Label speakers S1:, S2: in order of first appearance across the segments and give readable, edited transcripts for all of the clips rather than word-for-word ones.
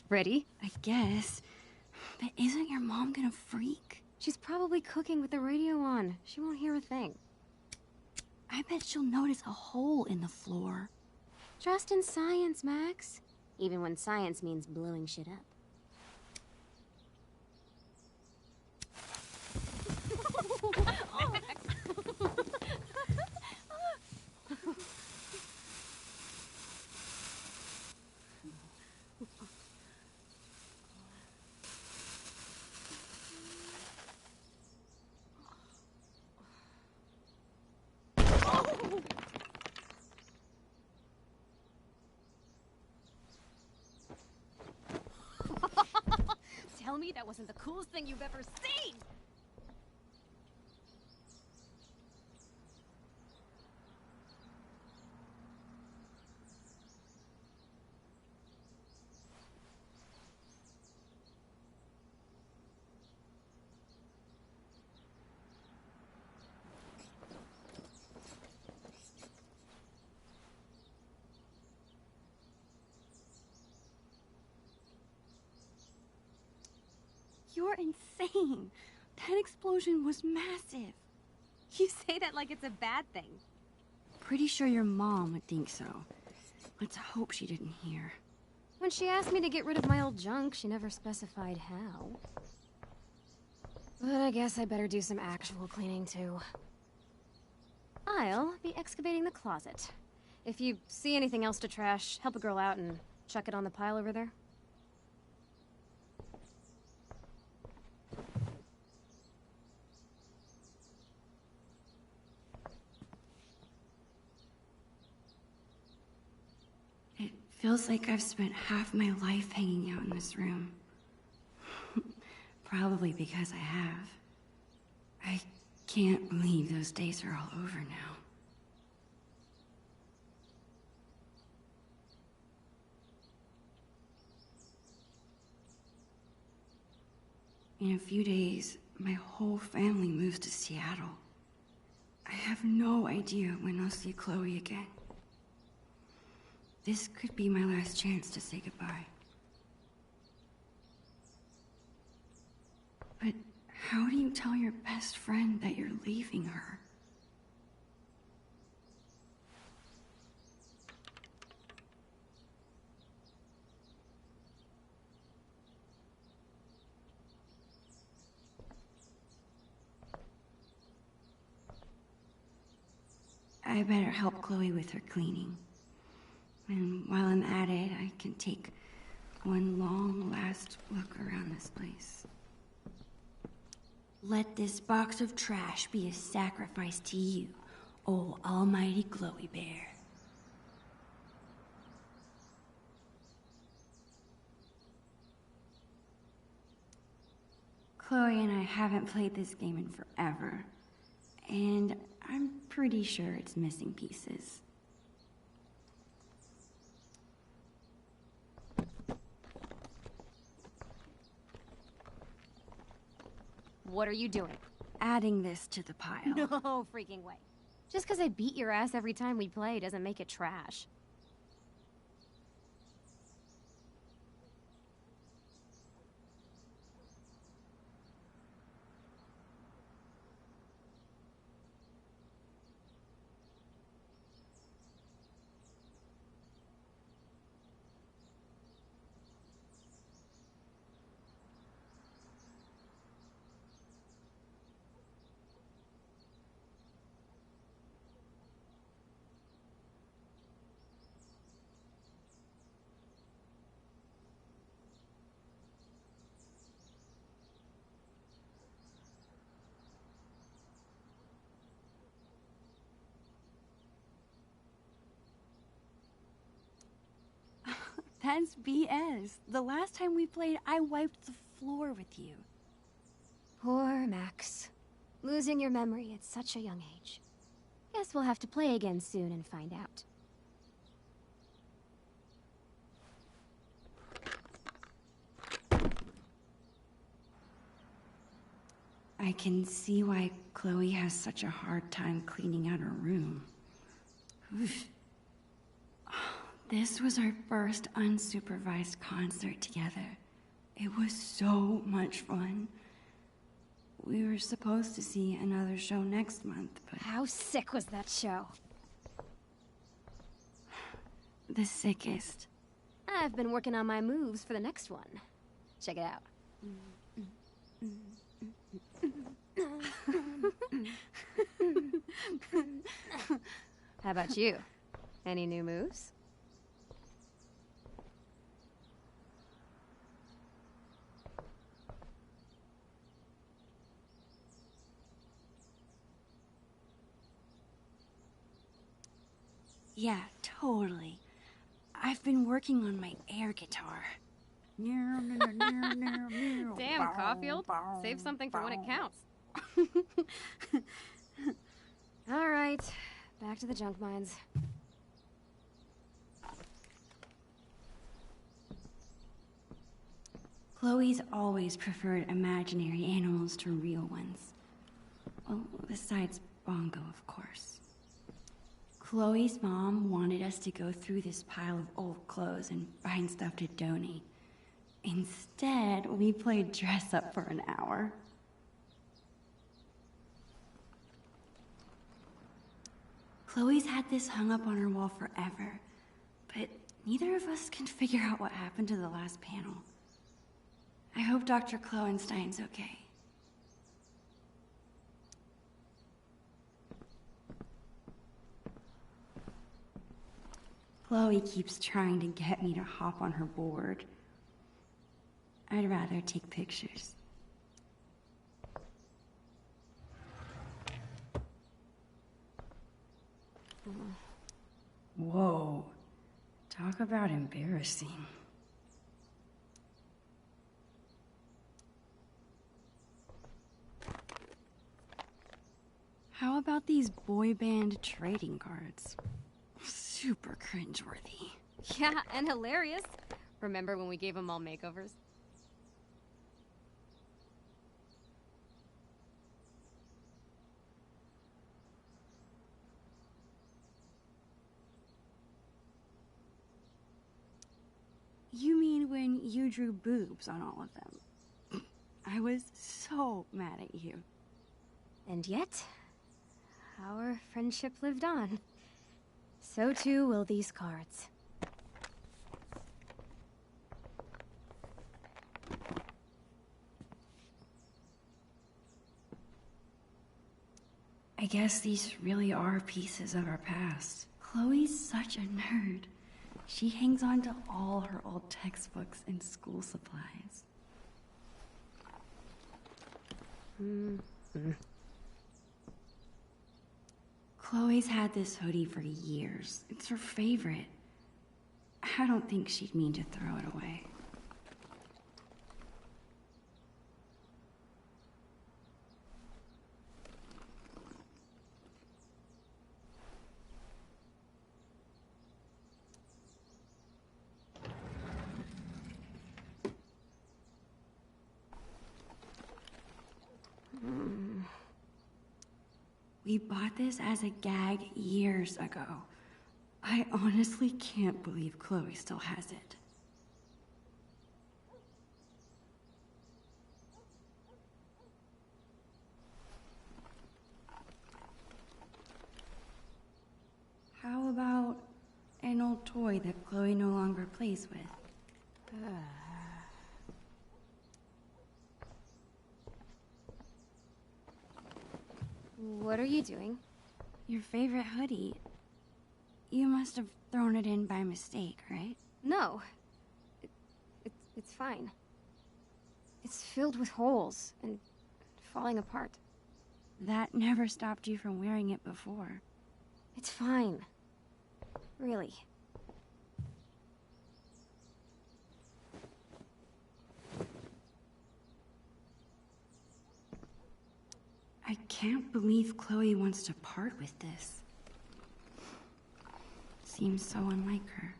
S1: Ready?
S2: I guess. But isn't your mom gonna freak?
S1: She's probably cooking with the radio on. She won't hear a thing.
S2: I bet she'll notice a hole in the floor.
S1: Trust in science, Max. Even when science means blowing shit up. Tell me that wasn't the coolest thing you've ever seen!
S2: You're insane. That explosion was massive.
S1: You say that like it's a bad thing.
S2: Pretty sure your mom would think so. Let's hope she didn't hear.
S1: When she asked me to get rid of my old junk, she never specified how. But I guess I better do some actual cleaning too. I'll be excavating the closet. If you see anything else to trash, help a girl out and chuck it on the pile over there.
S2: It feels like I've spent half my life hanging out in this room. Probably because I have. I can't believe those days are all over now. In a few days, my whole family moves to Seattle. I have no idea when I'll see Chloe again. This could be my last chance to say goodbye. But how do you tell your best friend that you're leaving her? I better help Chloe with her cleaning. And while I'm at it, I can take one long last look around this place. Let this box of trash be a sacrifice to you, oh almighty Chloe Bear. Chloe and I haven't played this game in forever, and I'm pretty sure it's missing pieces.
S1: What are you doing?
S2: Adding this to the pile.
S1: No freaking way. Just because I beat your ass every time we play doesn't make it trash.
S2: That's BS. The last time we played, I wiped the floor with you.
S1: Poor Max. Losing your memory at such a young age. Guess we'll have to play again soon and find out.
S2: I can see why Chloe has such a hard time cleaning out her room. Oof. This was our first unsupervised concert together. It was so much fun. We were supposed to see another show next month, but...
S1: How sick was that show?
S2: The sickest.
S1: I've been working on my moves for the next one. Check it out. How about you? Any new moves?
S2: Yeah, totally. I've been working on my air guitar.
S1: Damn, Caulfield. Save something for when it counts. All right, back to the junk mines.
S2: Chloe's always preferred imaginary animals to real ones. Well, besides Bongo, of course. Chloe's mom wanted us to go through this pile of old clothes and find stuff to donate. Instead, we played dress up for an hour. Chloe's had this hung up on her wall forever, but neither of us can figure out what happened to the last panel. I hope Dr. Kloenstein's okay. Chloe keeps trying to get me to hop on her board. I'd rather take pictures. Whoa. Talk about embarrassing. How about these boy band trading cards? Super cringeworthy.
S1: Yeah, and hilarious. Remember when we gave them all makeovers?
S2: You mean when you drew boobs on all of them? I was so mad at you.
S1: And yet, our friendship lived on. So too will these cards.
S2: I guess these really are pieces of our past. Chloe's such a nerd. She hangs on to all her old textbooks and school supplies. Chloe's had this hoodie for years. It's her favorite. I don't think she'd mean to throw it away. We bought this as a gag years ago. I honestly can't believe Chloe still has it. How about an old toy that Chloe no longer plays with?
S1: What are you doing?
S2: Your favorite hoodie. You must have thrown it in by mistake, right?
S1: No. It's fine. It's filled with holes and falling apart.
S2: That never stopped you from wearing it before.
S1: It's fine. Really.
S2: I can't believe Chloe wants to part with this. Seems so unlike her.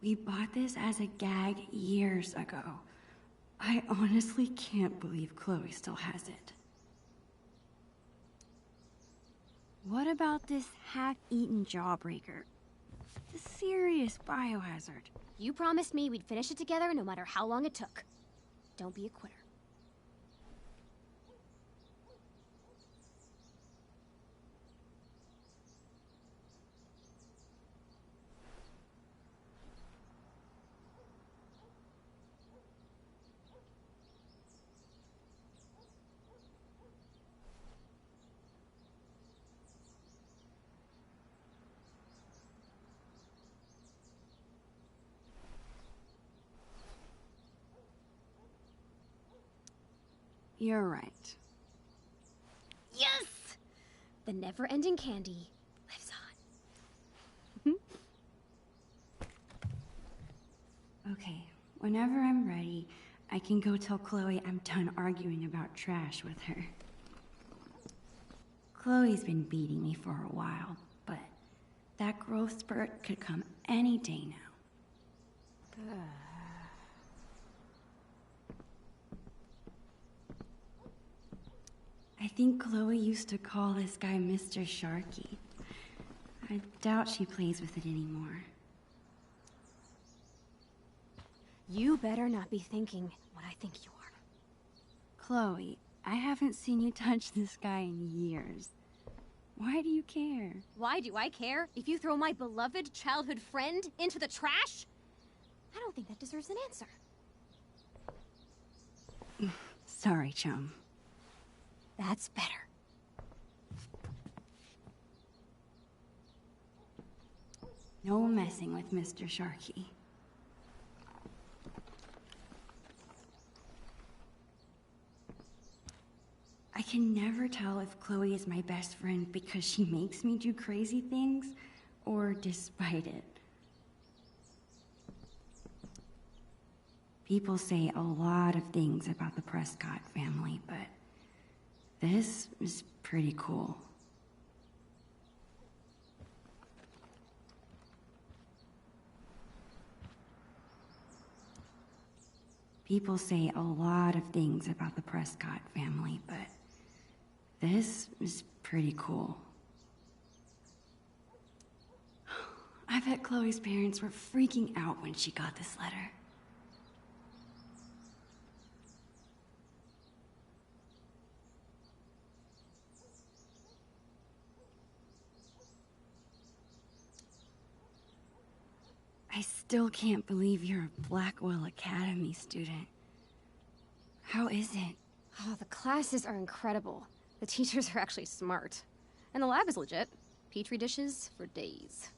S2: We bought this as a gag years ago. I honestly can't believe Chloe still has it. What about this half-eaten jawbreaker? This serious biohazard.
S1: You promised me we'd finish it together no matter how long it took. Don't be a quitter.
S2: You're right.
S1: Yes! The never-ending candy lives on.
S2: Okay, whenever I'm ready, I can go tell Chloe I'm done arguing about trash with her. Chloe's been beating me for a while, but that growth spurt could come any day now. I think Chloe used to call this guy Mr. Sharky. I doubt she plays with it anymore.
S1: You better not be thinking what I think you are.
S2: Chloe, I haven't seen you touch this guy in years. Why do you care?
S1: Why do I care if you throw my beloved childhood friend into the trash? I don't think that deserves an answer.
S2: Sorry, chum.
S1: That's better.
S2: No messing with Mr. Sharky. I can never tell if Chloe is my best friend because she makes me do crazy things, or despite it. People say a lot of things about the Prescott family, but this is pretty cool. People say a lot of things about the Prescott family, but this is pretty cool. I bet Chloe's parents were freaking out when she got this letter. I still can't believe you're a Blackwell Academy student. How is it?
S1: Oh, the classes are incredible. The teachers are actually smart. And the lab is legit. Petri dishes for days.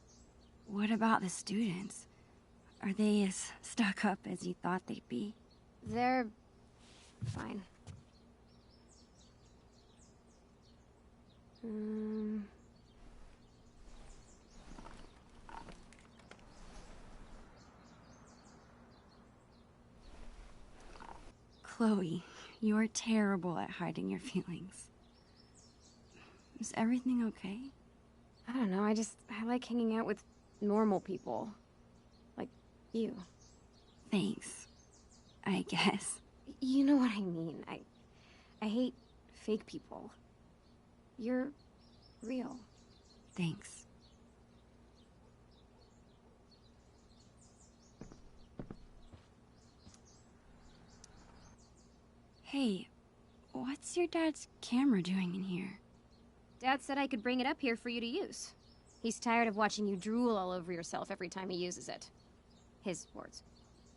S2: What about the students? Are they as stuck up as you thought they'd be?
S1: They're fine.
S2: Chloe, you're terrible at hiding your feelings. Is everything okay?
S1: I don't know, I like hanging out with normal people. Like you.
S2: Thanks, I guess.
S1: You know what I mean. I hate fake people. You're real.
S2: Thanks. Hey, what's your dad's camera doing in here?
S1: Dad said I could bring it up here for you to use. He's tired of watching you drool all over yourself every time he uses it. His words.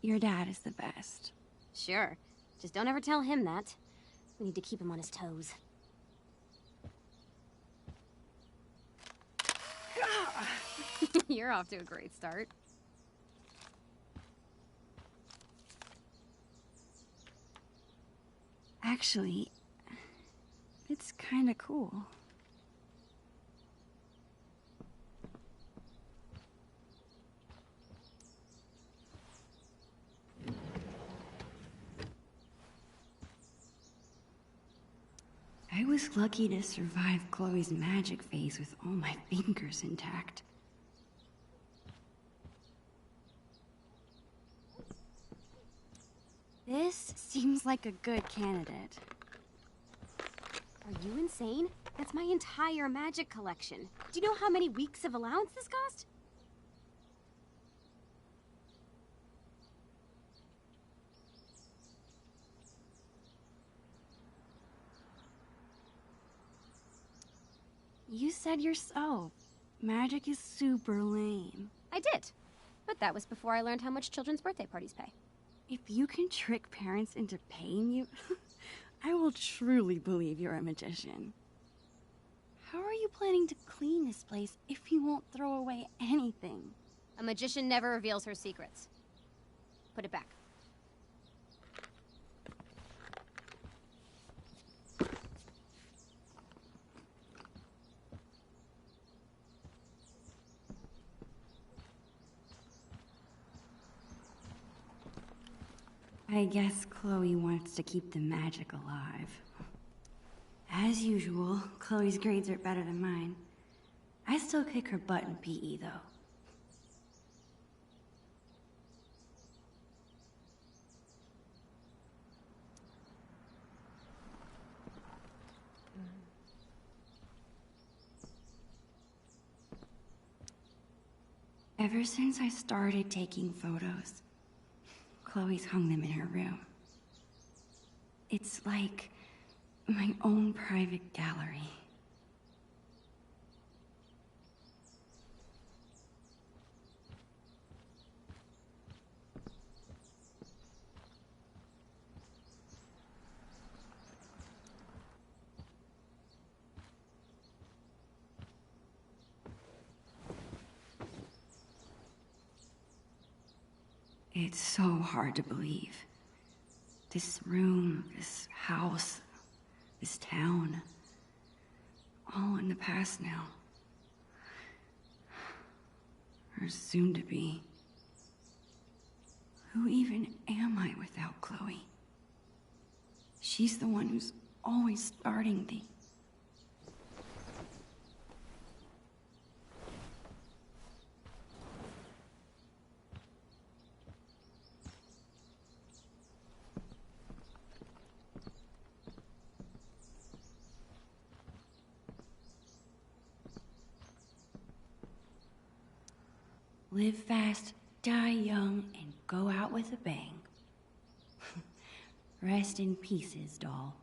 S2: Your dad is the best.
S1: Sure. Just don't ever tell him that. We need to keep him on his toes. You're off to a great start.
S2: Actually, it's kinda cool. I was lucky to survive Chloe's magic phase with all my fingers intact. This seems like a good candidate.
S1: Are you insane? That's my entire magic collection. Do you know how many weeks of allowance this cost?
S2: You said yourself, magic is super lame.
S1: I did. But that was before I learned how much children's birthday parties pay.
S2: If you can trick parents into paying you, I will truly believe you're a magician. How are you planning to clean this place if you won't throw away anything?
S1: A magician never reveals her secrets. Put it back.
S2: I guess Chloe wants to keep the magic alive. As usual, Chloe's grades are better than mine. I still kick her butt in PE, though. Ever since I started taking photos, Chloe's hung them in her room. It's like my own private gallery. It's so hard to believe. This room, this house, this town, all in the past now. Or soon to be. Who even am I without Chloe? She's the one who's always starting things. Live fast, die young, and go out with a bang. Rest in pieces, doll.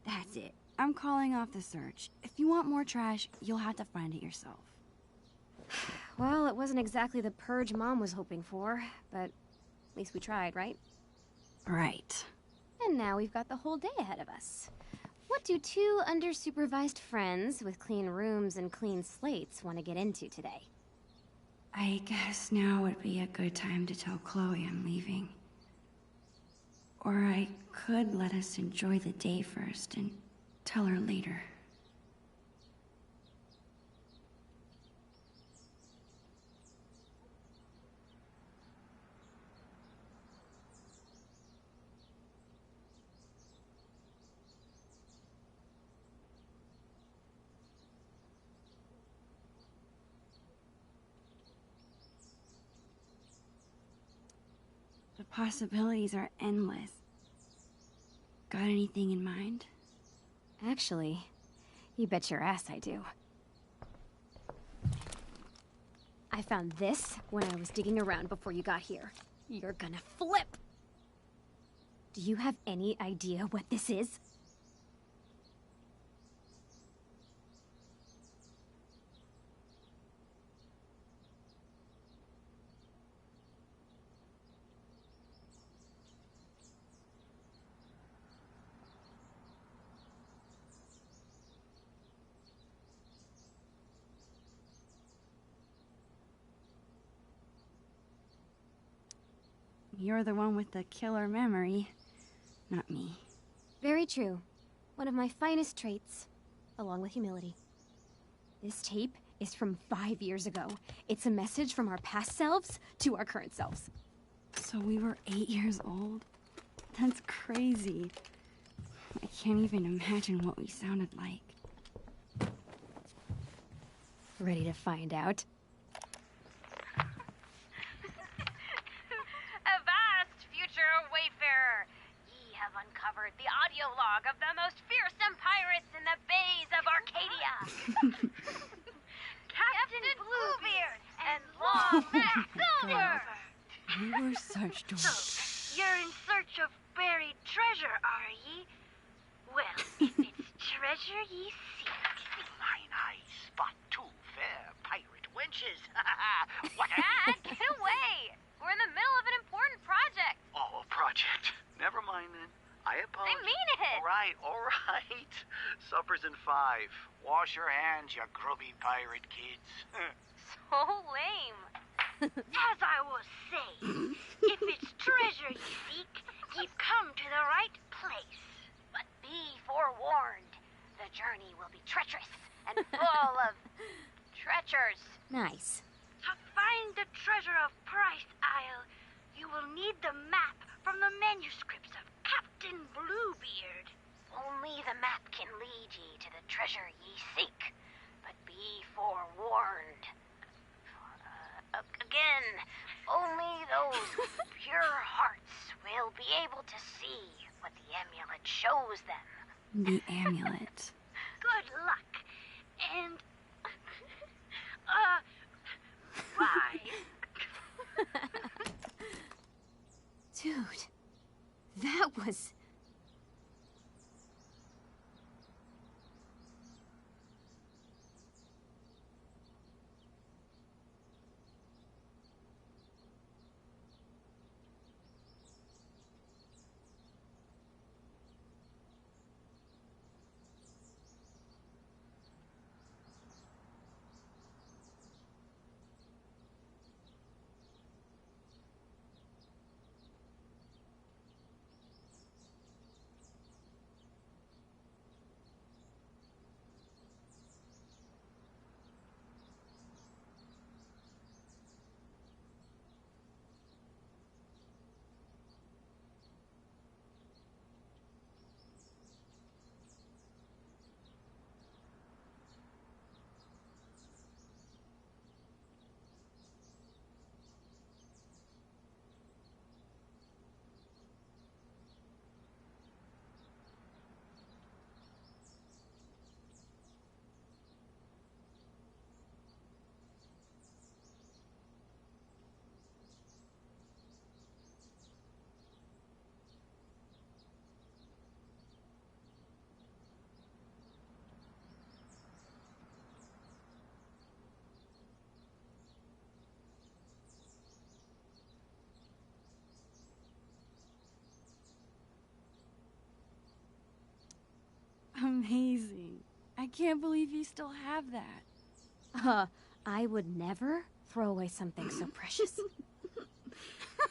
S2: That's it. I'm calling off the search. If you want more trash, you'll have to find it yourself.
S1: Well, it wasn't exactly the purge Mom was hoping for, but at least we tried, right?
S2: Right.
S1: And now we've got the whole day ahead of us. What do two under-supervised friends with clean rooms and clean slates want to get into today?
S2: I guess now would be a good time to tell Chloe I'm leaving. Or I could let us enjoy the day first and tell her later. The possibilities are endless. Got anything in mind?
S1: Actually, you bet your ass I do. I found this when I was digging around before you got here. You're gonna flip! Do you have any idea what this is?
S2: You're the one with the killer memory, not me.
S1: Very true. One of my finest traits, along with humility. This tape is from 5 years ago. It's a message from our past selves to our current selves.
S2: So we were 8 years old? That's crazy. I can't even imagine what we sounded like.
S1: Ready to find out?
S3: Avast, future wayfarer! Ye have uncovered the audio log of the most fearsome pirates in the bays of Arcadia. Captain Bluebeard and Lord Oh, Matt Silver!
S2: We were such
S4: So,
S2: dorks.
S4: you're in search of buried treasure, are ye? Well, if it's treasure ye seek.
S5: Mine eyes spot two fair pirate wenches. What
S3: Dad, get away! We're in the middle of an important project.
S5: Oh, a project. Never mind then. I apologize.
S3: I mean it.
S5: All right. Supper's in 5. Wash your hands, you grubby pirate kids.
S3: So lame.
S4: As I was saying, if it's treasure ye seek, ye've come to the right place.
S3: But be forewarned. The journey will be treacherous and full of treacherous.
S1: Nice.
S4: To find the treasure of Price Isle, you will need the map from the manuscripts of Captain Bluebeard.
S3: Only the map can lead ye to the treasure ye seek. But be forewarned. Again, only those with pure hearts will be able to see what the amulet shows them.
S2: The amulet.
S4: Good luck. And, bye.
S1: Dude, that was...
S2: Amazing. I can't believe you still have that.
S1: I would never throw away something so precious.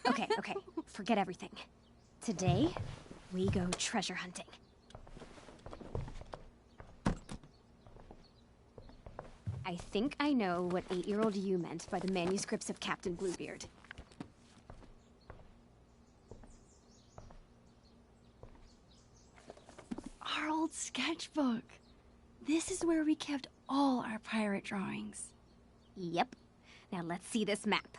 S1: Okay, forget everything. Today, we go treasure hunting. I think I know what 8-year-old you meant by the manuscripts of Captain Bluebeard.
S2: Our old sketchbook. This is where we kept all our pirate drawings.
S1: Yep. Now let's see this map.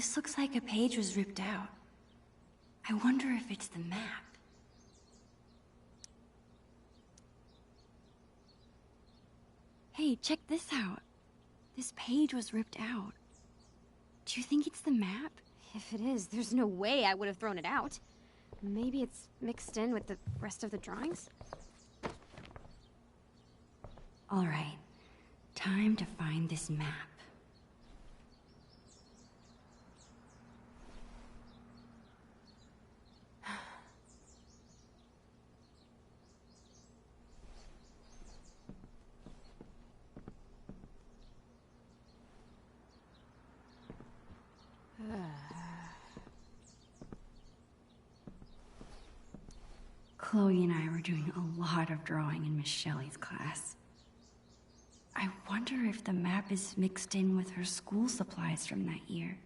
S2: This looks like a page was ripped out. I wonder if it's the map. Hey, check this out. This page was ripped out. Do you think it's the map?
S1: If it is, there's no way I would have thrown it out. Maybe it's mixed in with the rest of the drawings?
S2: All right, time to find this map. Chloe and I were doing a lot of drawing in Miss Shelley's class. I wonder if the map is mixed in with her school supplies from that year.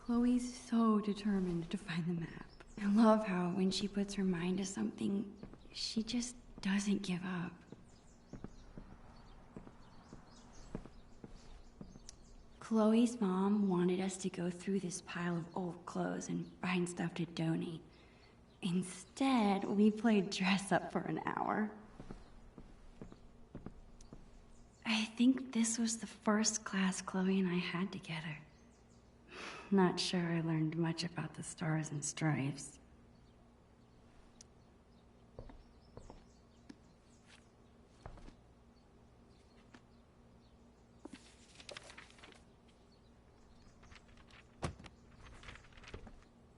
S2: Chloe's so determined to find the map. I love how when she puts her mind to something, she just doesn't give up. Chloe's mom wanted us to go through this pile of old clothes and find stuff to donate. Instead, we played dress up for an hour. I think this was the first class Chloe and I had together. Not sure I learned much about the stars and stripes.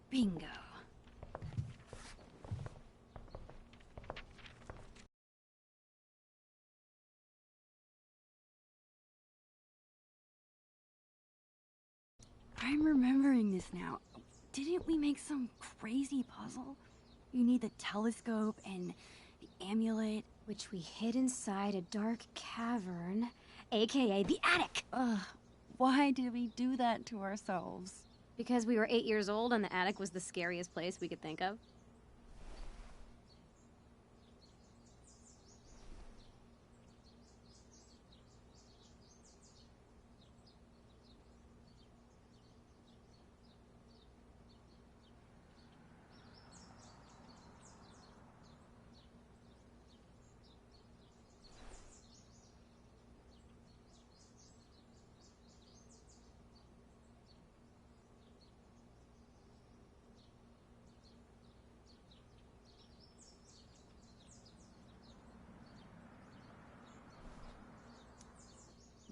S2: Bingo. I'm remembering this now. Didn't we make some crazy puzzle? You need the telescope and the amulet.
S1: Which we hid inside a dark cavern, aka the attic!
S2: Ugh, why did we do that to ourselves?
S1: Because we were 8 years old and the attic was the scariest place we could think of.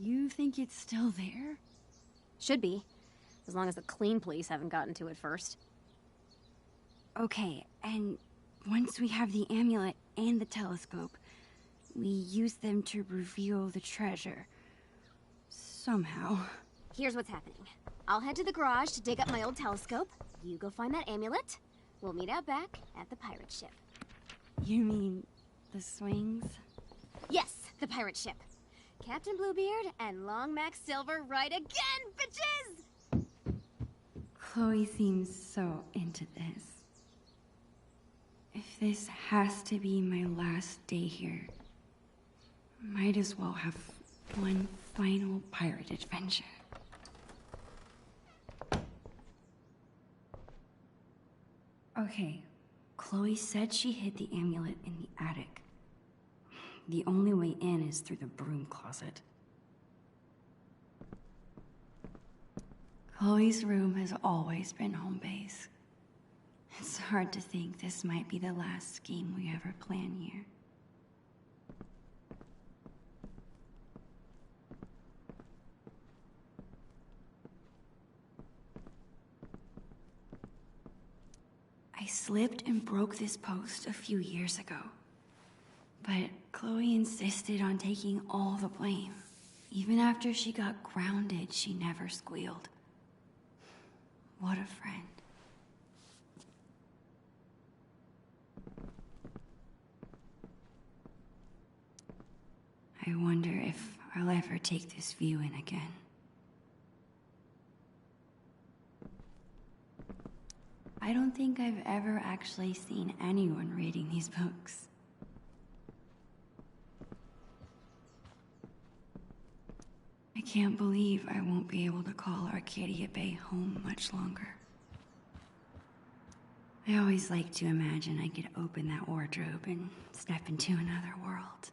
S2: You think it's still there?
S1: Should be. As long as the clean police haven't gotten to it first.
S2: Okay, and once we have the amulet and the telescope, we use them to reveal the treasure. Somehow.
S1: Here's what's happening. I'll head to the garage to dig up my old telescope. You go find that amulet. We'll meet out back at the pirate ship.
S2: You mean the swings?
S1: Yes, the pirate ship. Captain Bluebeard and Long Mac Silver right again, bitches!
S2: Chloe seems so into this. If this has to be my last day here, might as well have one final pirate adventure. Okay, Chloe said she hid the amulet in the attic. The only way in is through the broom closet. Chloe's room has always been home base. It's hard to think this might be the last scheme we ever plan here. slipped and broke this post a few years ago. But Chloe insisted on taking all the blame. Even after she got grounded, she never squealed. What a friend. I wonder if I'll ever take this view in again. I don't think I've ever actually seen anyone reading these books. I can't believe I won't be able to call Arcadia Bay home much longer. I always like to imagine I could open that wardrobe and step into another world.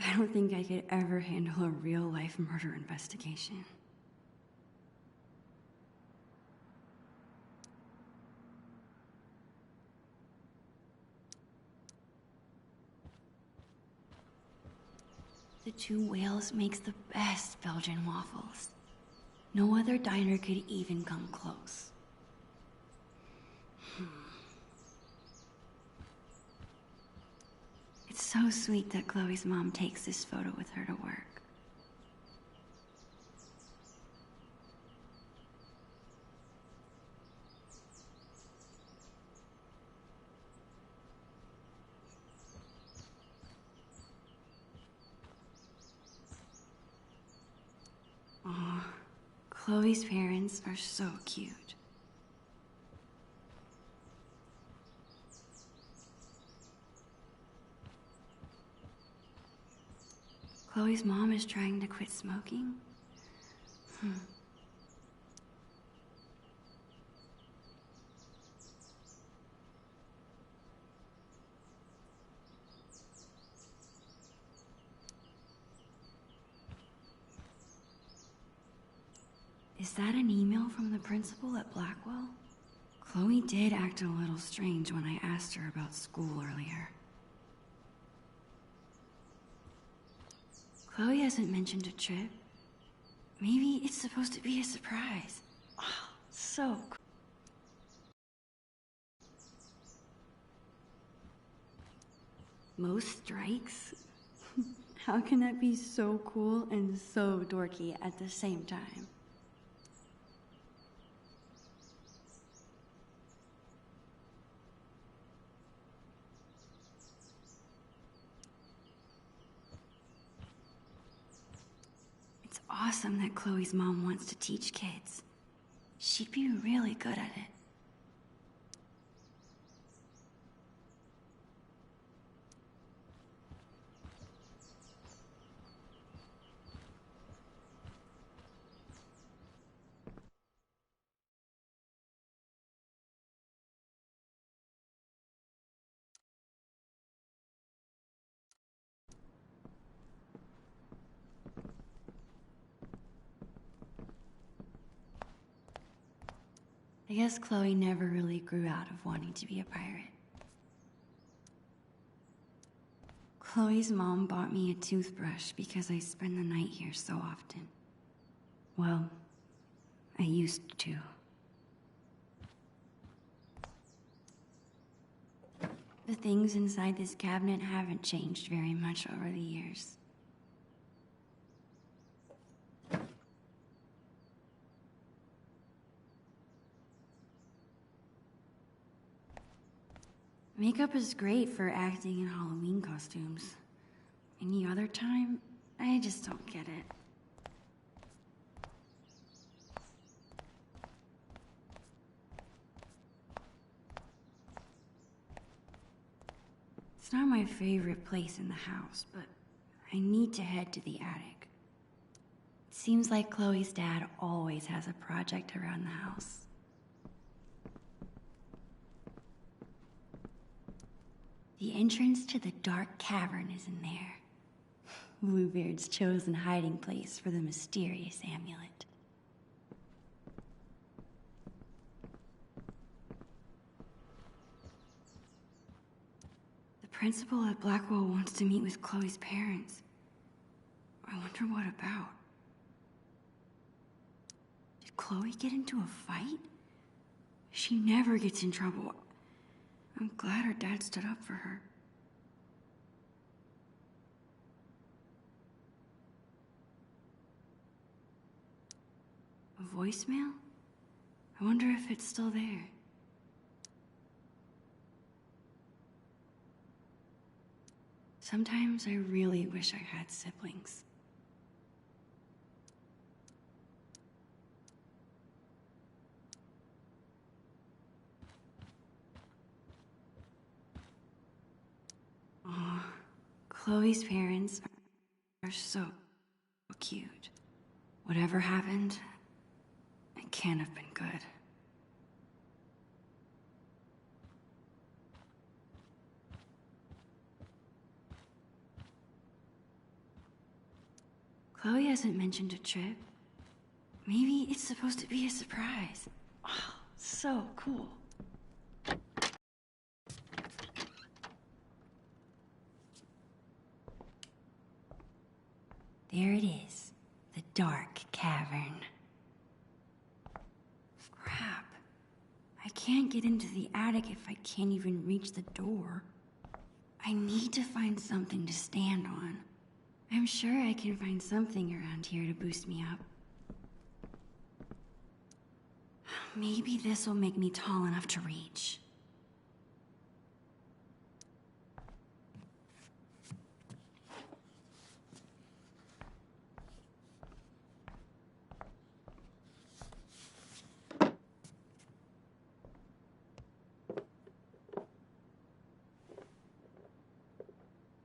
S2: I don't think I could ever handle a real-life murder investigation. The Two Whales makes the best Belgian waffles. No other diner could even come close. It's so sweet that Chloe's mom takes this photo with her to work. Aw, Chloe's parents are so cute. Chloe's mom is trying to quit smoking? Is that an email from the principal at Blackwell? Chloe did act a little strange when I asked her about school earlier. Chloe hasn't mentioned a trip. Maybe it's supposed to be a surprise. Oh, so cool. Most strikes? How can that be so cool and so dorky at the same time? It's awesome that Chloe's mom wants to teach kids. She'd be really good at it. I guess Chloe never really grew out of wanting to be a pirate. Chloe's mom bought me a toothbrush because I spend the night here so often. Well, I used to. The things inside this cabinet haven't changed very much over the years. Makeup is great for acting in Halloween costumes. Any other time, I just don't get it. It's not my favorite place in the house, but I need to head to the attic. It seems like Chloe's dad always has a project around the house. The entrance to the dark cavern is in there. Bluebeard's chosen hiding place for the mysterious amulet. The principal at Blackwell wants to meet with Chloe's parents. I wonder what about. Did Chloe get into a fight? She never gets in trouble. I'm glad her dad stood up for her. A voicemail? I wonder if it's still there. Sometimes I really wish I had siblings. Oh, Chloe's parents are so cute. Whatever happened, it can't have been good. Chloe hasn't mentioned a trip. Maybe it's supposed to be a surprise. Oh, so cool. There it is, the dark cavern. Crap. I can't get into the attic if I can't even reach the door. I need to find something to stand on. I'm sure I can find something around here to boost me up. Maybe this will make me tall enough to reach.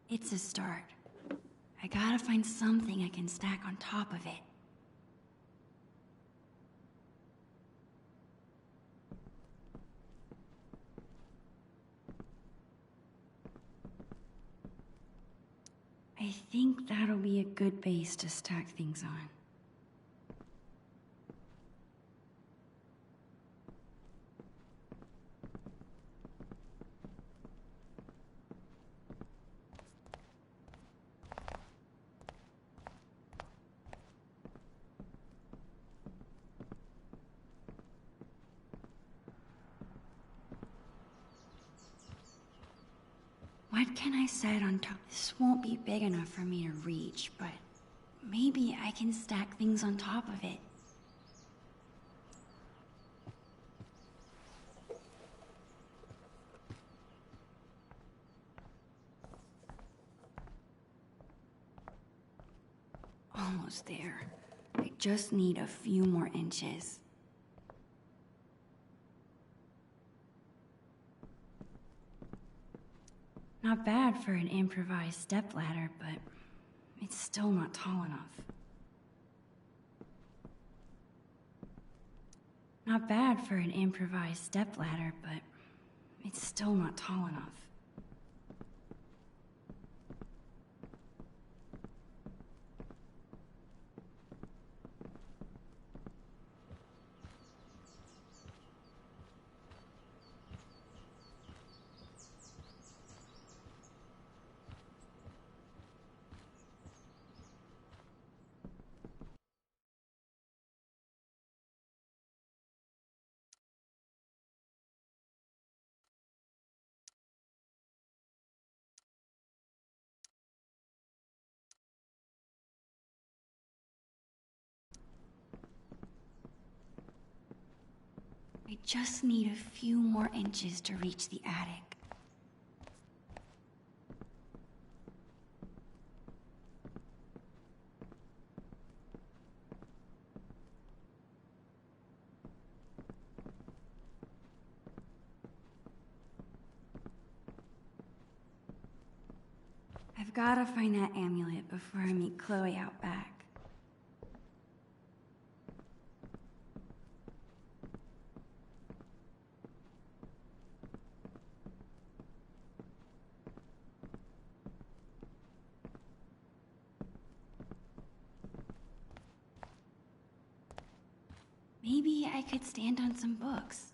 S2: It's a start. I gotta find something I can stack on top of it. I think that'll be a good base to stack things on. What can I set on top? This won't be big enough for me to reach, but maybe I can stack things on top of it. Almost there. I just need a few more inches. Not bad for an improvised stepladder, but it's still not tall enough. Not bad for an improvised stepladder, but it's still not tall enough. I just need a few more inches to reach the attic. I've gotta find that amulet before I meet Chloe out back. Maybe I could stand on some books.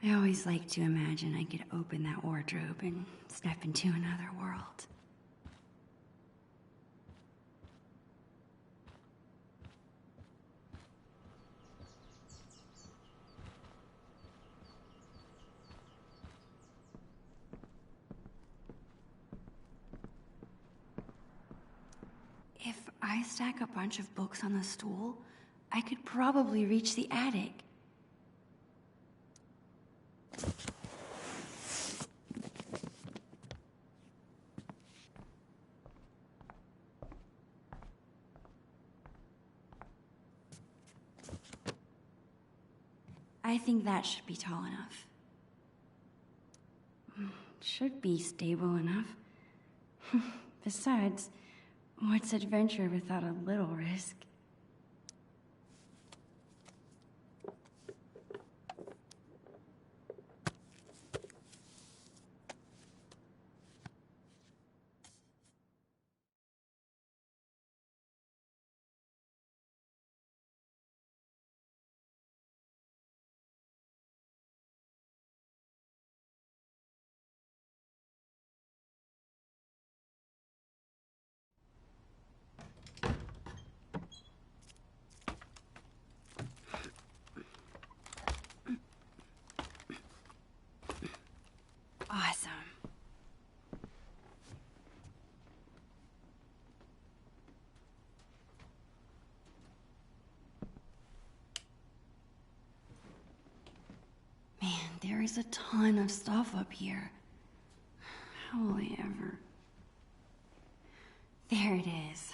S2: I always like to imagine I could open that wardrobe and step into another world. I stack a bunch of books on the stool, I could probably reach the attic. I think that should be tall enough. Should be stable enough. Besides, what's adventure without a little risk? Awesome. Man, there is a ton of stuff up here. How will I ever... There it is.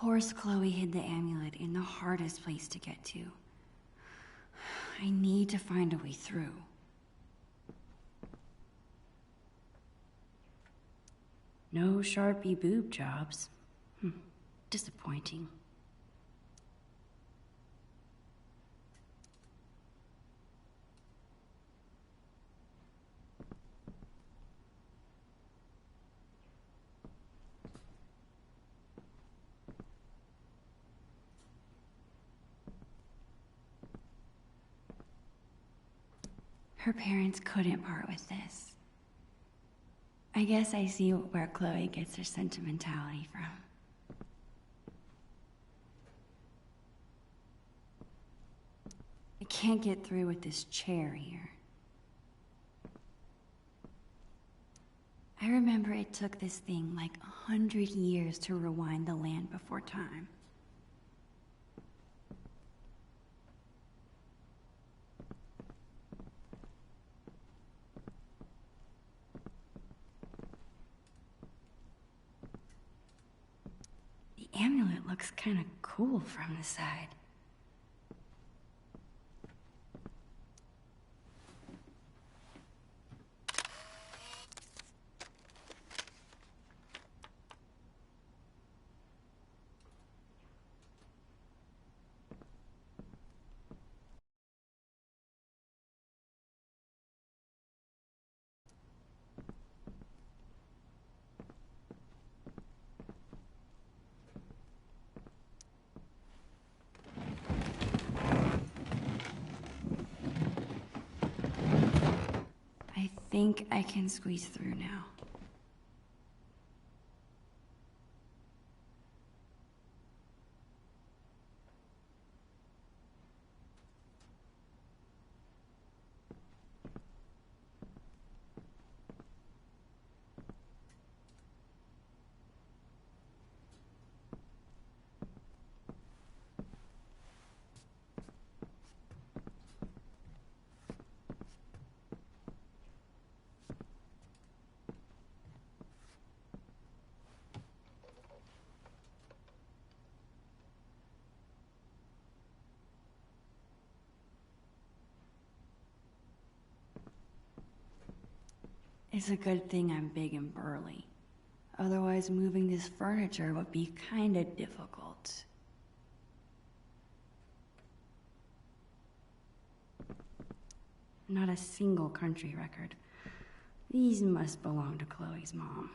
S2: course Chloe hid the amulet in the hardest place to get to. I need to find a way through. No Sharpie boob jobs. Disappointing. Her parents couldn't part with this. I guess I see where Chloe gets her sentimentality from. I can't get through with this chair here. I remember it took this thing like 100 years to rewind the land before time. The amulet looks kind of cool from the side. I think I can squeeze through now. It's a good thing I'm big and burly. Otherwise, moving this furniture would be kinda difficult. Not a single country record. These must belong to Chloe's mom.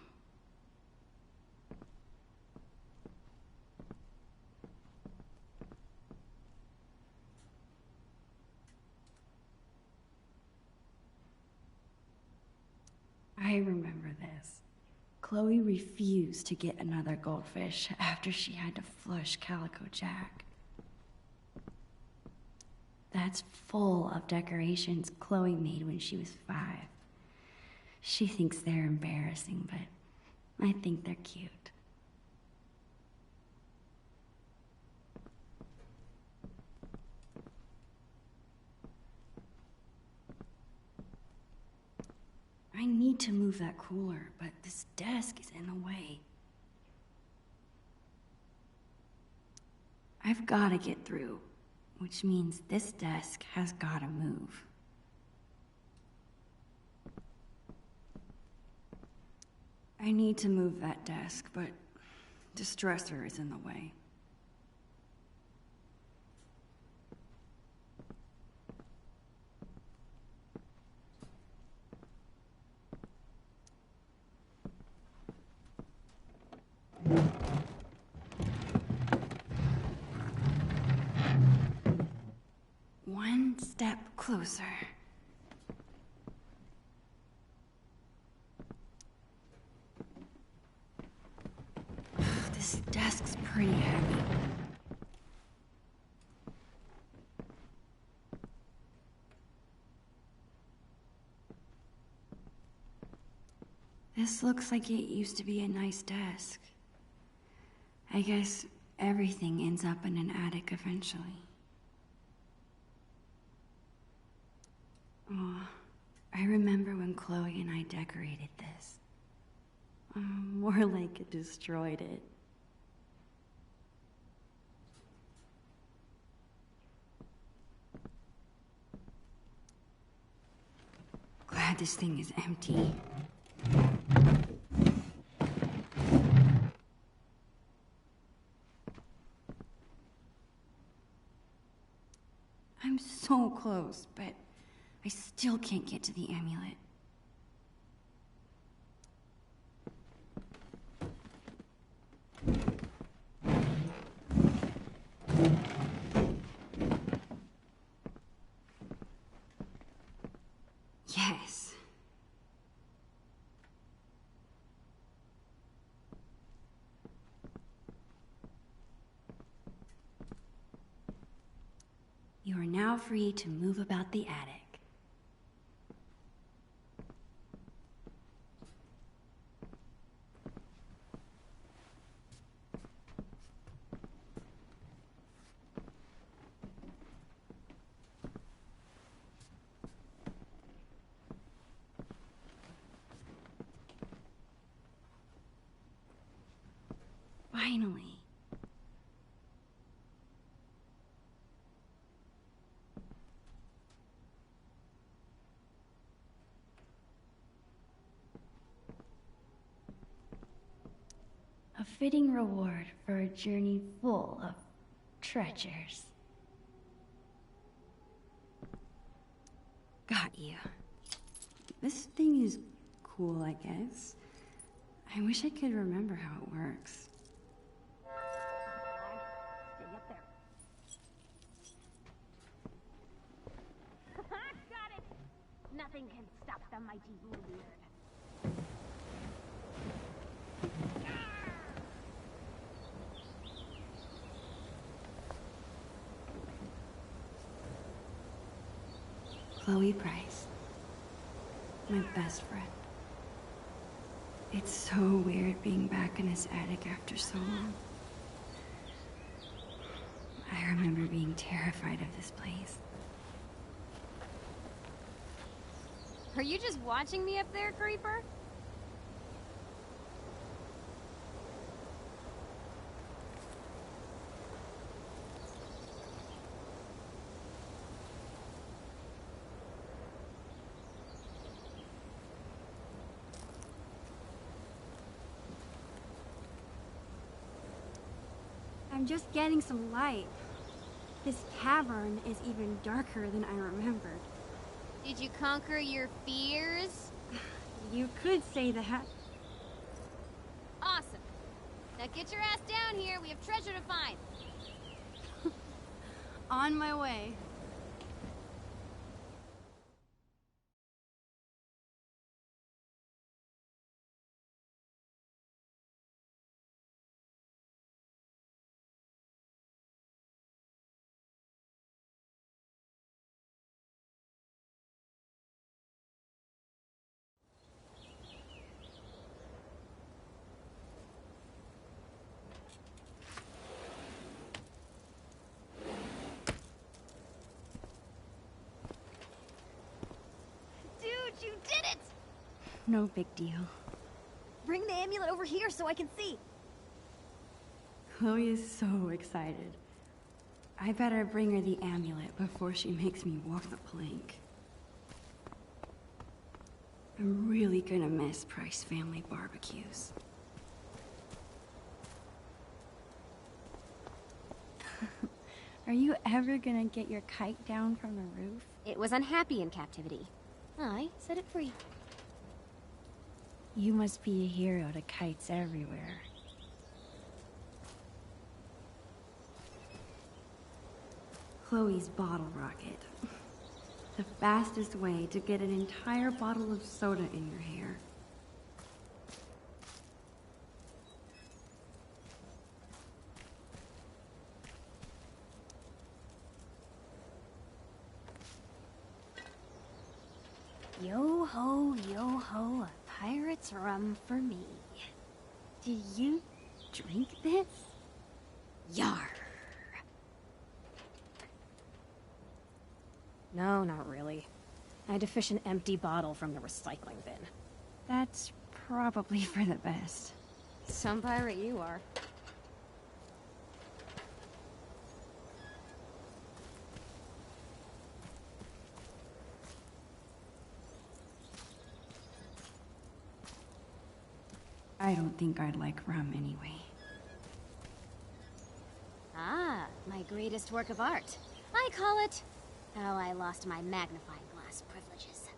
S2: I remember this. Chloe refused to get another goldfish after she had to flush Calico Jack. That's full of decorations Chloe made when she was 5. She thinks they're embarrassing, but I think they're cute. I need to move that cooler, but this desk is in the way. I've got to get through, which means this desk has got to move. I need to move that desk, but this dresser is in the way. One step closer. This desk's pretty heavy. This looks like it used to be a nice desk. I guess everything ends up in an attic eventually. Oh, I remember when Chloe and I decorated this. More like it destroyed it. glad this thing is empty. I'm so close, but I still can't get to the amulet. Yes. You are now free to move about the attic. Finally. A fitting reward for a journey full of treasures. Got you. This thing is cool, I guess. I wish I could remember how it works.
S3: Stay up there. Got it! Nothing can stop the mighty Bluebeard.
S2: Chloe Price. My best friend. It's so weird being back in this attic after so long. I remember being terrified of this place.
S1: Are you just watching me up there, Creeper?
S2: I'm just getting some light. This cavern is even darker than I remembered.
S1: Did you conquer your fears?
S2: You could say that.
S1: Awesome. Now get your ass down here. We have treasure to find.
S2: On my way.
S1: You did it!
S2: No big deal.
S1: Bring the amulet over here so I can see.
S2: Chloe is so excited. I better bring her the amulet before she makes me walk the plank. I'm really gonna miss Price family barbecues. Are you ever gonna get your kite down from the roof?
S1: It was unhappy in captivity. I set it free.
S2: You must be a hero to kites everywhere. Chloe's bottle rocket. The fastest way to get an entire bottle of soda in your hair.
S1: Yo ho, a pirate's rum for me.
S2: Do you drink this?
S1: Yar. No, not really. I had to fish an empty bottle from the recycling bin.
S2: That's probably for the best.
S1: Some pirate you are.
S2: I don't think I'd like rum anyway.
S1: Ah, my greatest work of art. I call it How I Lost My Magnifying Glass Privileges.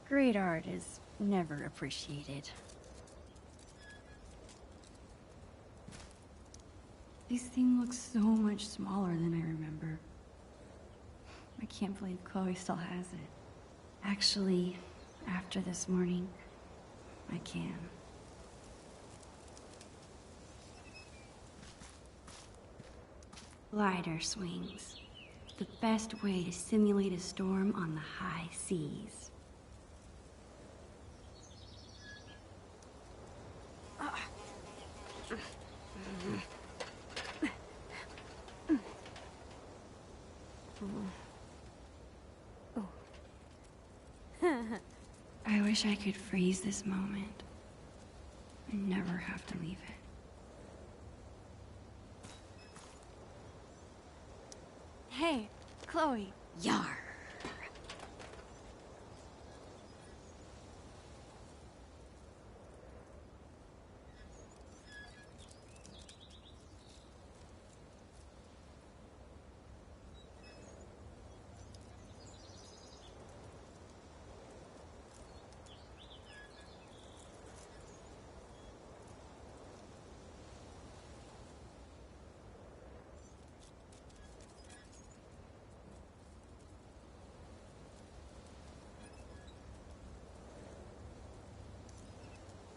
S2: Great art is never appreciated. This thing looks so much smaller than I remember. I can't believe Chloe still has it. Actually, after this morning, I can. Glider swings. The best way to simulate a storm on the high seas. I wish I could freeze this moment and never have to leave it.
S6: Hey, Chloe.
S1: Yar.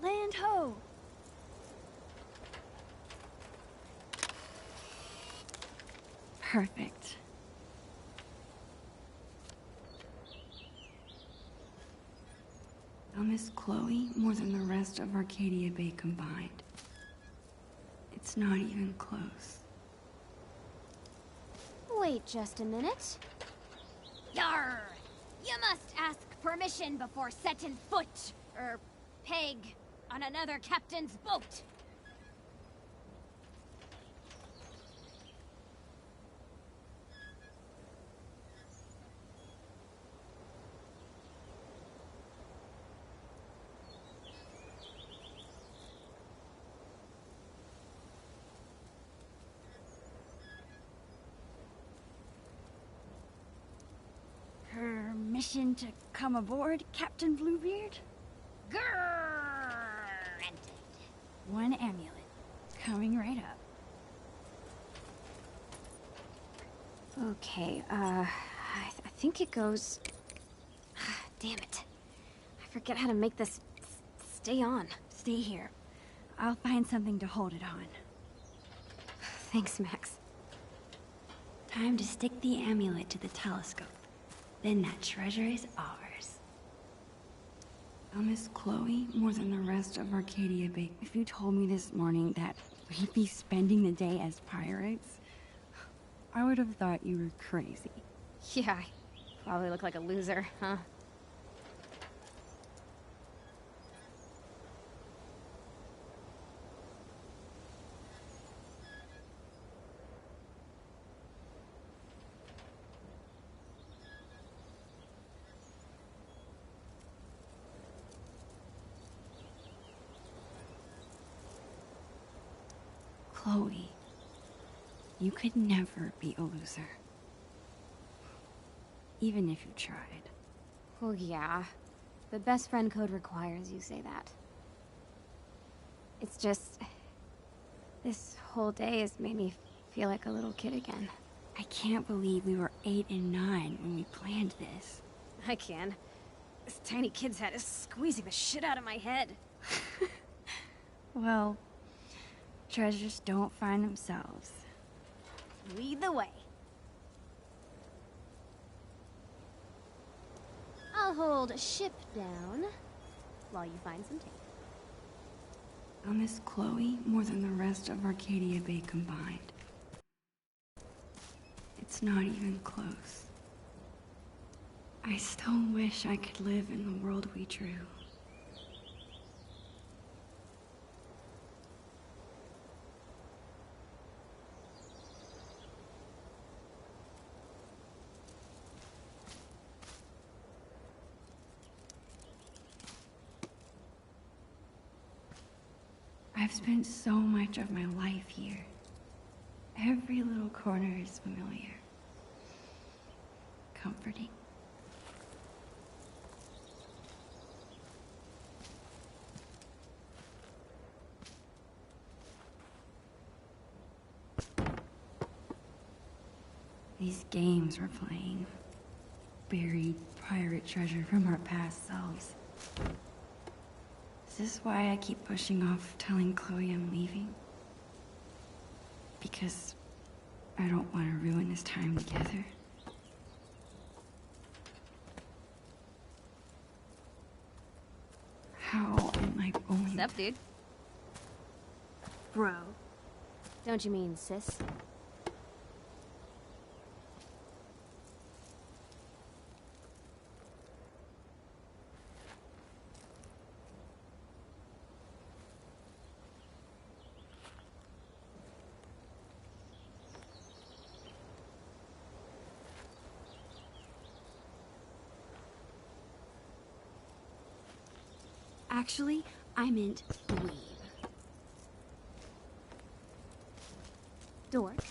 S6: Land ho!
S2: Perfect. I'll miss Chloe more than the rest of Arcadia Bay combined. It's not even close.
S1: Wait just a minute. Yar! You must ask permission before setting foot, or peg, on another captain's boat.
S6: Permission to come aboard, Captain Bluebeard?
S1: Granted.
S6: One amulet. Coming right up.
S1: Okay, I think it goes... Damn it. I forget how to make this stay on.
S6: Stay here. I'll find something to hold it on.
S1: Thanks, Max.
S2: Time to stick the amulet to the telescope. Then that treasure is ours. I'll miss Chloe more than the rest of Arcadia Bay.
S6: If you told me this morning that we'd be spending the day as pirates, I would have thought you were crazy.
S1: Yeah, I probably look like a loser, huh?
S2: Chloe, you could never be a loser. Even if you tried.
S1: Oh, yeah. The best friend code requires you say that. It's just... this whole day has made me feel like a little kid again.
S2: I can't believe we were 8 and 9 when we planned this.
S1: I can. This tiny kid's head is squeezing the shit out of my head.
S6: Well, treasures don't find themselves.
S1: Lead the way. I'll hold ship down while you find some tape.
S2: I'll miss Chloe more than the rest of Arcadia Bay combined. It's not even close. I still wish I could live in the world we drew. I've spent so much of my life here. Every little corner is familiar. Comforting. These games we're playing. Buried pirate treasure from our past selves. Is this why I keep pushing off telling Chloe I'm leaving? Because I don't want to ruin this time together. How am I going?
S1: What's up, dude?
S4: Bro.
S1: Don't you mean sis? Actually, I meant dweeb. Dork.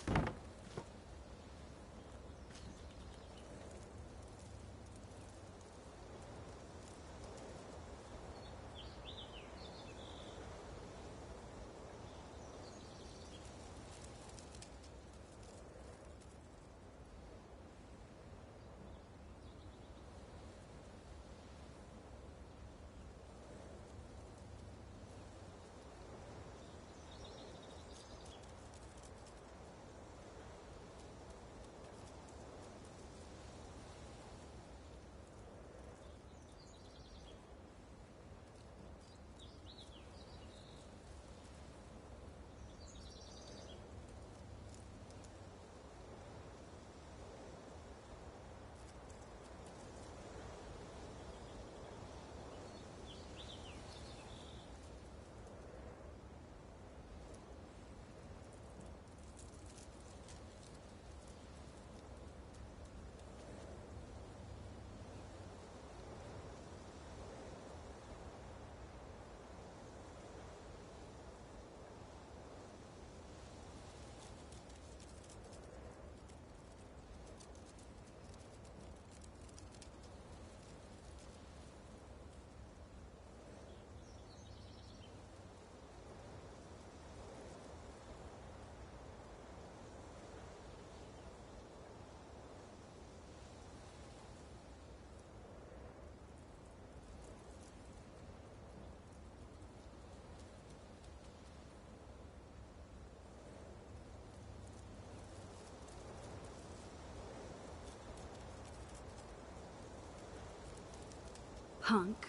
S1: Punk.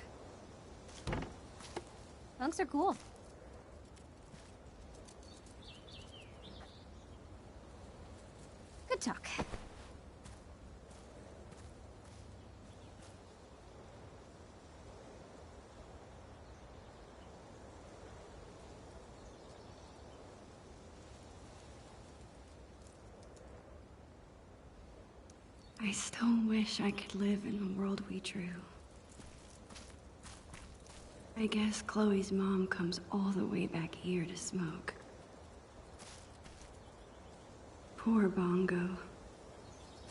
S1: Punks are cool. Good talk.
S2: I still wish I could live in the world we drew. I guess Chloe's mom comes all the way back here to smoke. Poor Bongo.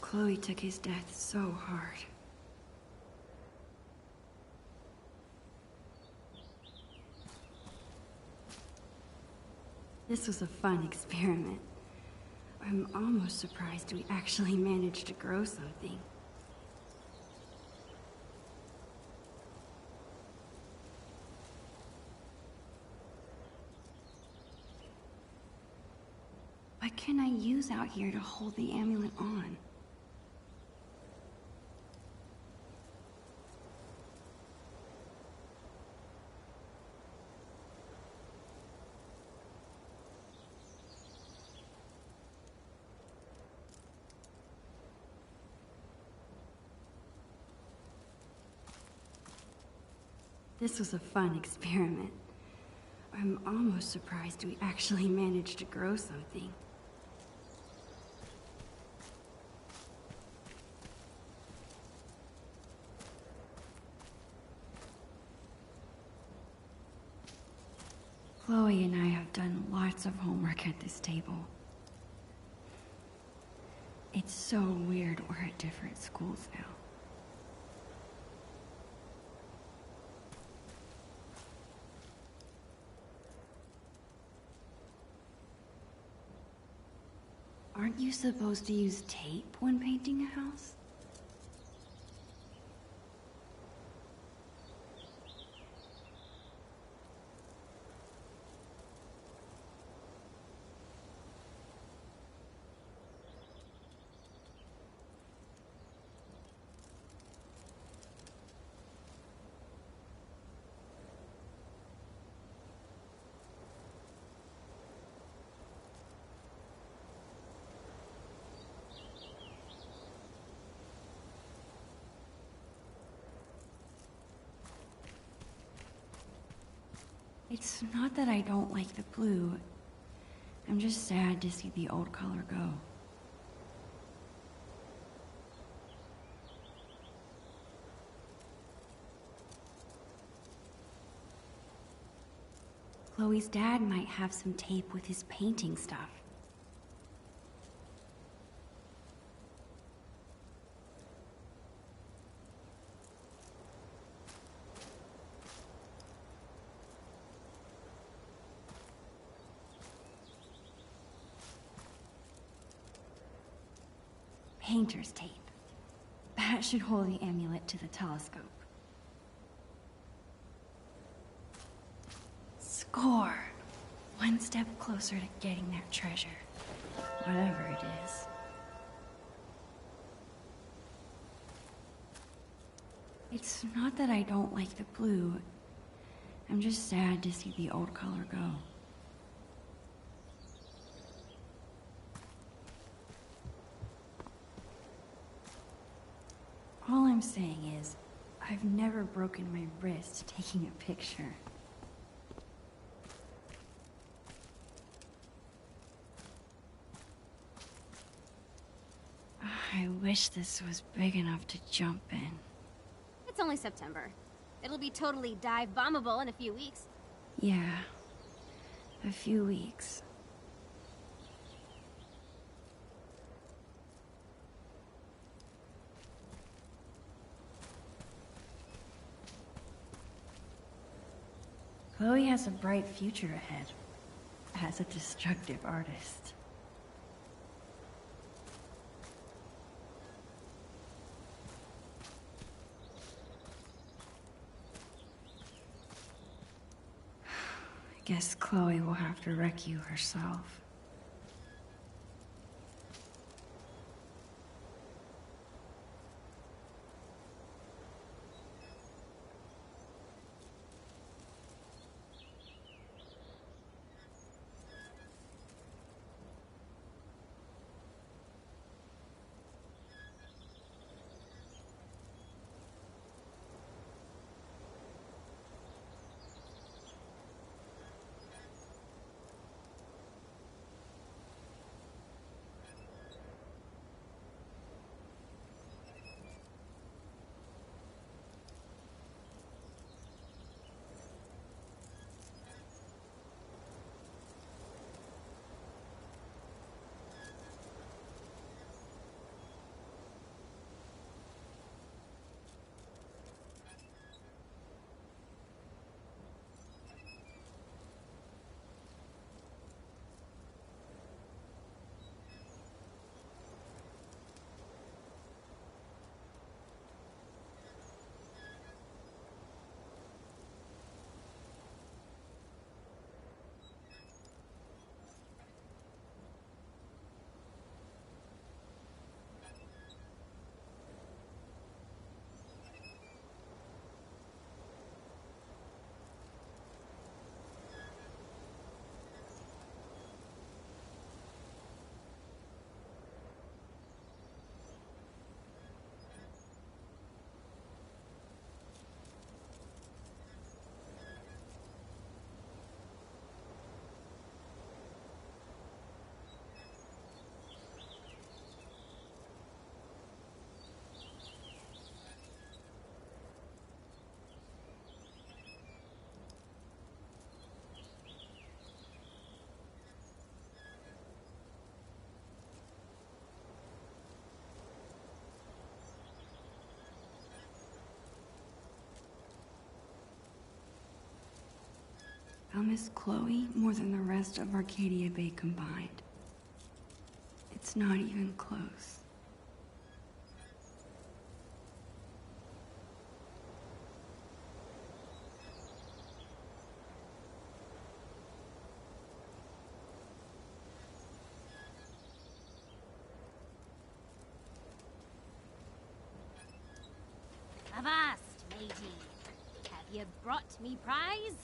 S2: Chloe took his death so hard. This was a fun experiment. I'm almost surprised we actually managed to grow something. What can I use out here to hold the amulet on? This was a fun experiment. I'm almost surprised we actually managed to grow something. Chloe and I have done lots of homework at this table. It's so weird we're at different schools now. Aren't you supposed to use tape when painting a house? It's not that I don't like the blue. I'm just sad to see the old color go. Chloe's dad might have some tape with his painting stuff. Painter's tape. That should hold the amulet to the telescope. Score! One step closer to getting that treasure. Whatever it is. It's not that I don't like the blue. I'm just sad to see the old color go. All I'm saying is, I've never broken my wrist taking a picture. I wish this was big enough to jump in.
S1: It's only September. It'll be totally dive bombable in a few weeks.
S2: Yeah, a few weeks. Chloe has a bright future ahead as a destructive artist. I guess Chloe will have to wreck you herself. miss Chloe more than the rest of Arcadia Bay combined. It's not even close.
S1: Avast, matey. Have you brought me prize?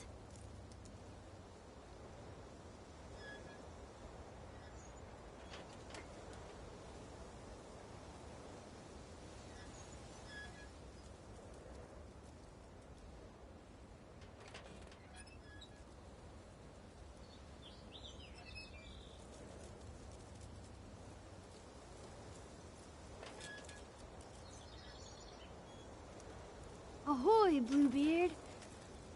S2: Ahoy, Bluebeard!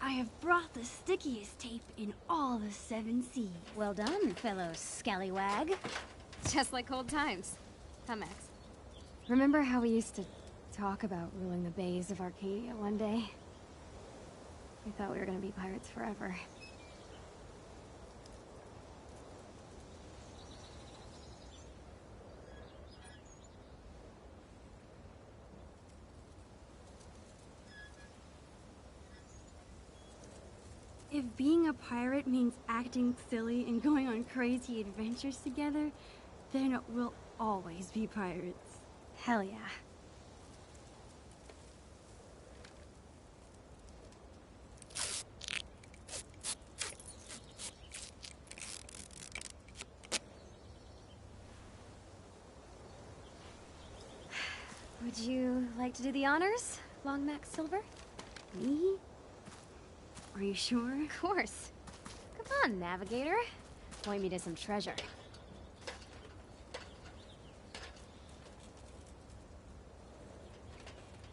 S2: I have brought the stickiest tape in all the 7 seas.
S1: Well done, fellow scallywag. Just like old times. Huh, Max? Remember how we used to talk about ruling the bays of Arcadia one day? We thought we were gonna be pirates forever.
S2: If being a pirate means acting silly and going on crazy adventures together, then we'll always be pirates.
S1: Hell yeah. Would you like to do the honors, Long Max Silver?
S2: Me? Are you sure?
S1: Of course. Come on, Navigator. Point me to some treasure.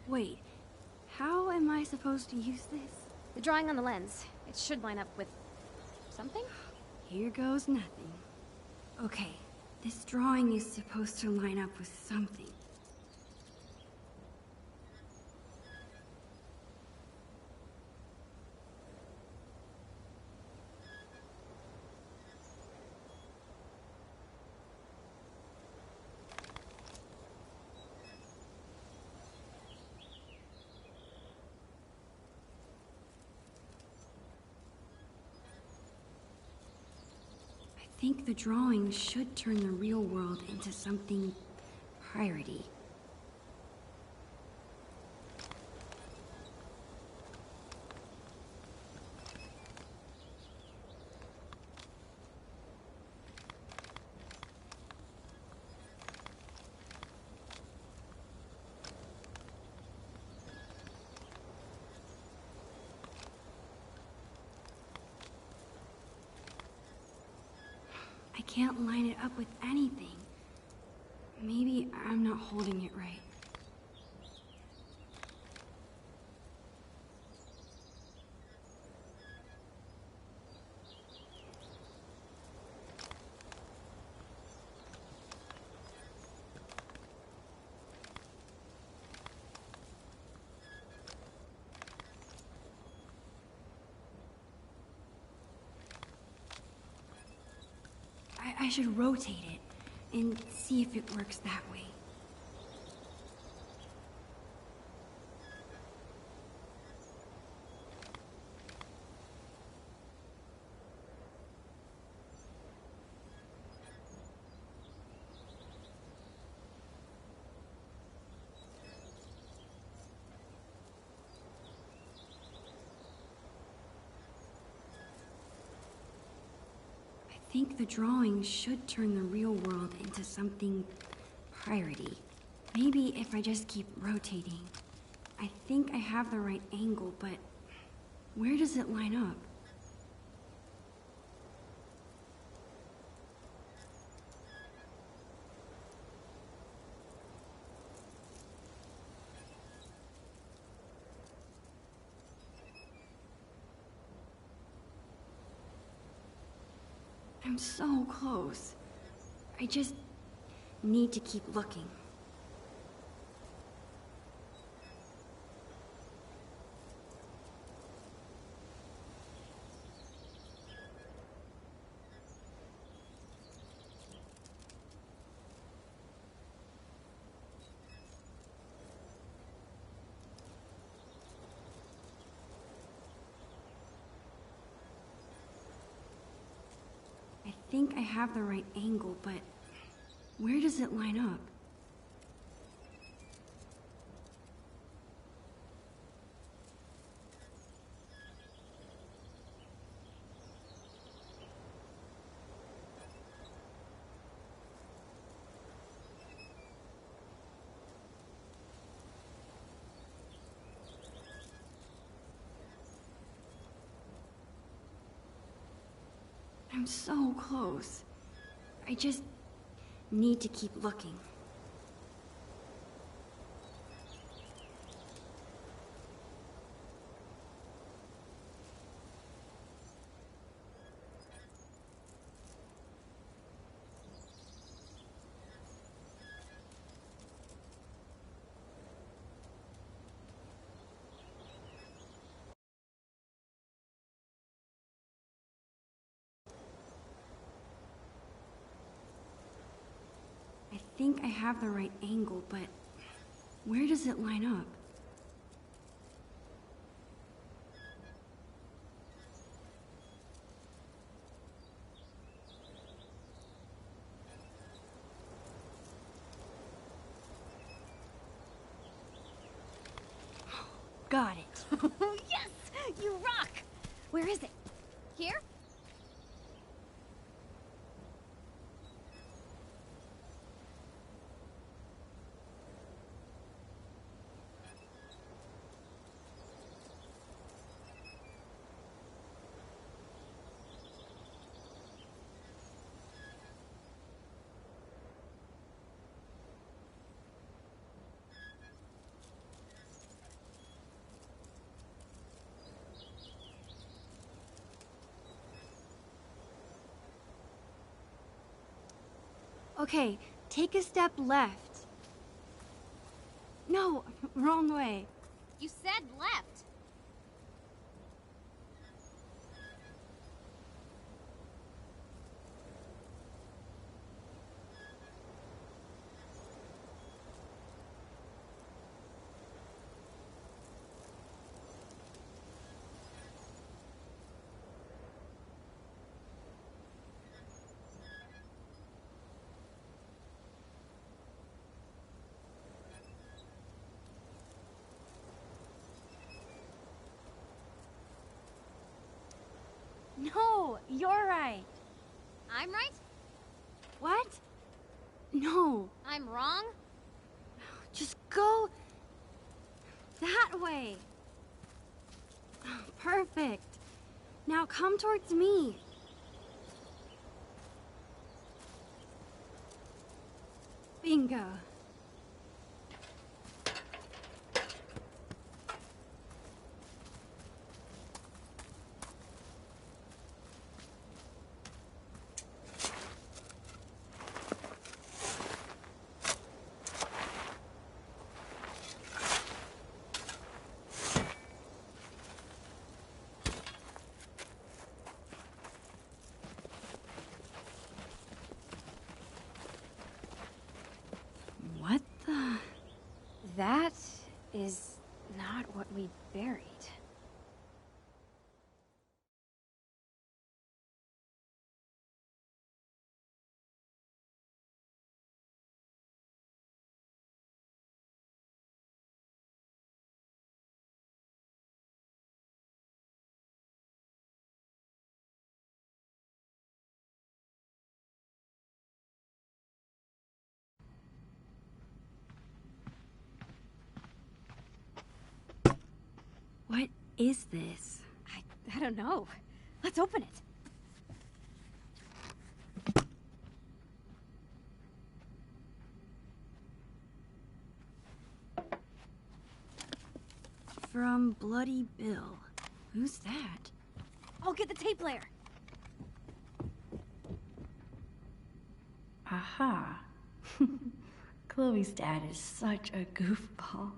S2: Wait, how am I supposed to use this?
S1: The drawing on the lens. It should line up with something?
S2: Here goes nothing. Okay, this drawing is supposed to line up with something. I think the drawing should turn the real world into something piratey. I can't line it up with anything. Maybe I'm not holding it right. I should rotate it and see if it works that way. I think the drawing should turn the real world into something piratey. Maybe if I just keep rotating. I think I have the right angle, but where does it line up? I'm so close. I just need to keep looking. think I have the right angle, but where does it line up? I'm so close. I just need to keep looking. I think I have the right angle, but where does it line up? Got it.
S1: Yes! You rock! Where is it? Here?
S2: Okay, take a step left. No, wrong way.
S1: You said left.
S2: No, you're right.
S1: I'm right?
S2: What? No,
S1: I'm wrong?
S2: just go that way. Perfect. Now come towards me. Bingo.
S6: What the?
S1: That is not what we buried.
S2: What is this?
S1: I don't know. Let's open it.
S2: From Bloody Bill. Who's that?
S1: I'll get the tape player.
S6: Aha. Chloe's dad is such a goofball.